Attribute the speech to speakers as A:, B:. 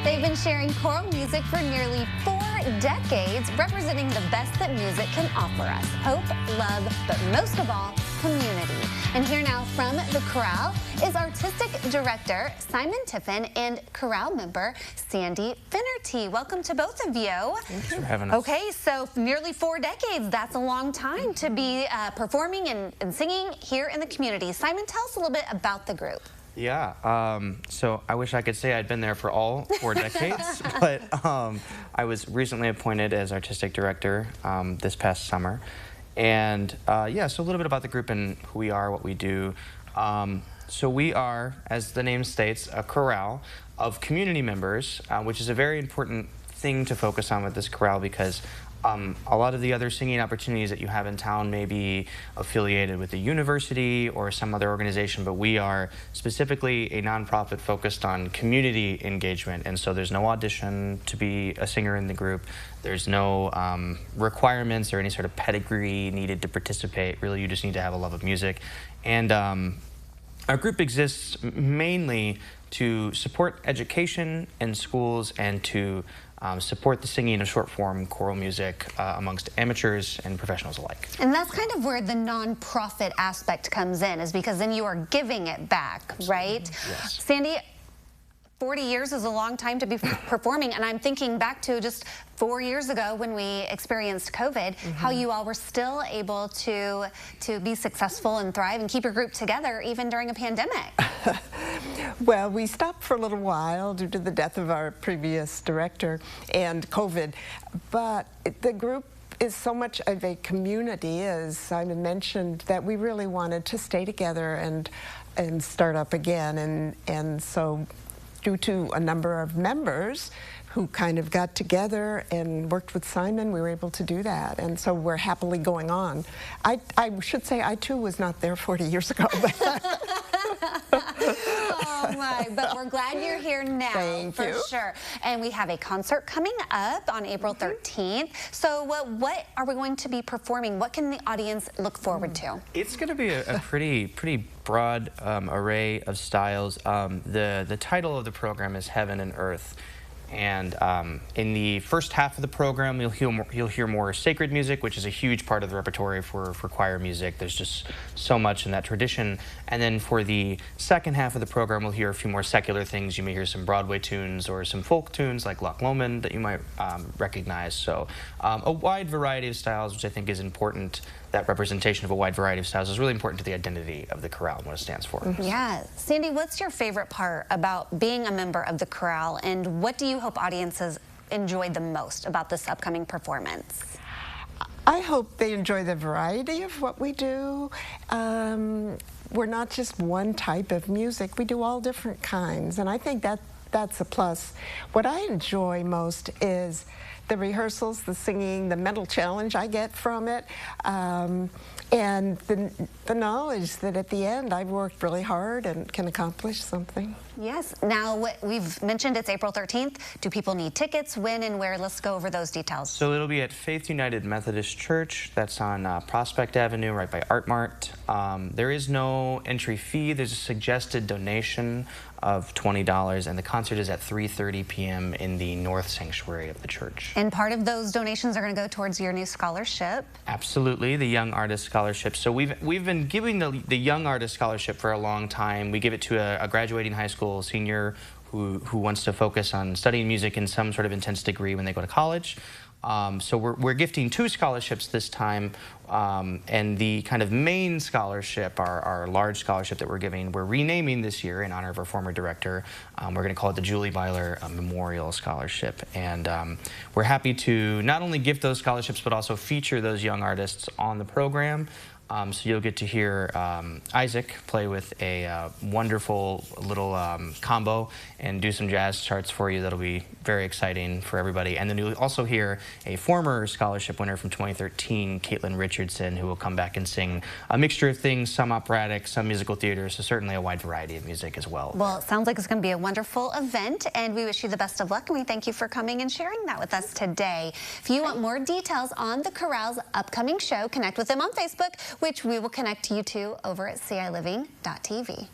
A: They've been sharing choral music for nearly 4 decades, representing the best that music can offer us. Hope, love, but most of all, community. And here now from the chorale is Artistic Director Simon Tiffin and chorale member Sandy Finnerty. Welcome to both of you.
B: Thanks for having us.
A: Okay, so nearly 4 decades, that's a long time to be performing and singing here in the community. Simon, tell us a little bit about the group.
B: Yeah, so I wish I could say I'd been there for all 4 decades, but I was recently appointed as artistic director this past summer. And yeah, so a little bit about the group and who we are, what we do. So we are, as the name states, a chorale of community members, which is a very important thing to focus on with this chorale because a lot of the other singing opportunities that you have in town may be affiliated with a university or some other organization, but we are specifically a nonprofit focused on community engagement, and so there's no audition to be a singer in the group. There's no requirements or any sort of pedigree needed to participate. Really, you just need to have a love of music. And our group exists mainly to support education in schools and to support the singing of short-form choral music amongst amateurs and professionals alike.
A: And that's kind of where the non-profit aspect comes in, is because then you are giving it back, right?
B: Yes.
A: Sandy, 40 years is a long time to be performing, and I'm thinking back to just 4 years ago when we experienced COVID, how you all were still able to be successful and thrive and keep your group together even during a pandemic.
C: Well, we stopped for a little while due to the death of our previous director and COVID, but the group is so much of a community, as Simon mentioned, that we really wanted to stay together and start up again, and so due to a number of members who kind of got together and worked with Simon, we were able to do that, and so we're happily going on. I should say I too was not there 40 years ago.
A: Oh my, but we're glad you're here now.
C: Thank you.
A: For sure. And we have a concert coming up on April 13th. So what are we going to be performing? What can the audience look forward to?
B: It's going to be a pretty broad array of styles. The title of the program is Heaven and Earth. And in the first half of the program, you'll hear more sacred music, which is a huge part of the repertoire for choir music. There's just so much in that tradition. And then for the second half of the program, we'll hear a few more secular things. You may hear some Broadway tunes or some folk tunes like Loch Lomond that you might recognize. So a wide variety of styles, which I think is important. That representation of a wide variety of styles is really important to the identity of the chorale and what it stands for.
A: Yeah. Sandy, what's your favorite part about being a member of the chorale, and what do you hope audiences enjoy the most about this upcoming performance?
C: I hope they enjoy the variety of what we do. We're not just one type of music, we do all different kinds, and I think that's a plus. What I enjoy most is the rehearsals, the singing, the mental challenge I get from it, and the knowledge that at the end I've worked really hard and can accomplish something.
A: Yes. Now, we've mentioned it's April 13th. Do people need tickets? When and where? Let's go over those details.
B: So it'll be at Faith United Methodist Church. That's on Prospect Avenue, right by Art Mart. There is no entry fee. There's a suggested donation of $20, and the concert is at 3:30 p.m. in the North Sanctuary of the church.
A: And part of those donations are going to go towards your new scholarship.
B: Absolutely, the Young Artist Scholarship. So we've been giving the Young Artist Scholarship for a long time. We give it to a graduating high school senior who wants to focus on studying music in some sort of intense degree when they go to college. So we're gifting 2 scholarships this time, and the kind of main scholarship, our large scholarship that we're giving, we're renaming this year in honor of our former director. We're going to call it the Julie Byler Memorial Scholarship, and we're happy to not only gift those scholarships but also feature those young artists on the program. So you'll get to hear Isaac play with a wonderful little combo and do some jazz charts for you. That'll be very exciting for everybody. And then you'll also hear a former scholarship winner from 2013, Caitlin Richardson, who will come back and sing a mixture of things, some operatic, some musical theater, so certainly a wide variety of music as well.
A: Well, it sounds like it's going to be a wonderful event, and we wish you the best of luck, and we thank you for coming and sharing that with us today. If you want more details on the chorale's upcoming show, connect with them on Facebook, which we will connect you to over at ciLiving.tv.